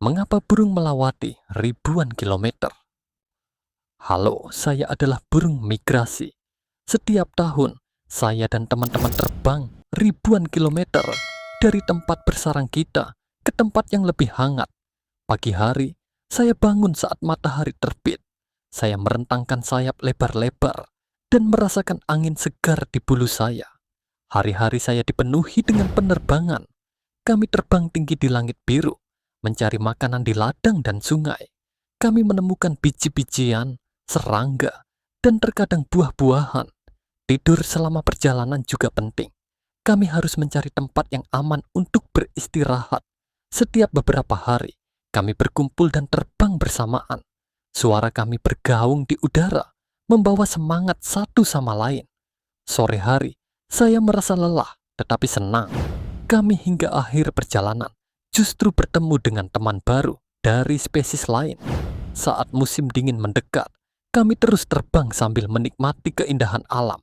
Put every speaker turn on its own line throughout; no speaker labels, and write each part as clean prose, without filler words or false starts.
Mengapa burung melewati ribuan kilometer? Halo, saya adalah burung migrasi. Setiap tahun, saya dan teman-teman terbang ribuan kilometer dari tempat bersarang kita ke tempat yang lebih hangat. Pagi hari, saya bangun saat matahari terbit. Saya merentangkan sayap lebar-lebar dan merasakan angin segar di bulu saya. Hari-hari saya dipenuhi dengan penerbangan. Kami terbang tinggi di langit biru, mencari makanan di ladang dan sungai. Kami menemukan biji-bijian, serangga, dan terkadang buah-buahan. Tidur selama perjalanan juga penting. Kami harus mencari tempat yang aman untuk beristirahat. Setiap beberapa hari, kami berkumpul dan terbang bersamaan. Suara kami bergaung di udara, membawa semangat satu sama lain. Sore hari, saya merasa lelah tetapi senang. Kami hingga akhir perjalanan justru bertemu dengan teman baru dari spesies lain. Saat musim dingin mendekat, kami terus terbang sambil menikmati keindahan alam.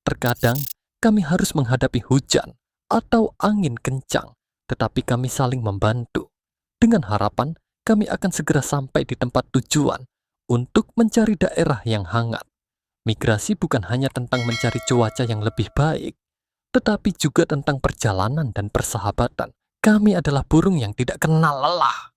Terkadang, kami harus menghadapi hujan atau angin kencang, tetapi kami saling membantu. Dengan harapan, kami akan segera sampai di tempat tujuan untuk mencari daerah yang hangat. Migrasi bukan hanya tentang mencari cuaca yang lebih baik, tetapi juga tentang perjalanan dan persahabatan. Kami adalah burung yang tidak kenal lelah.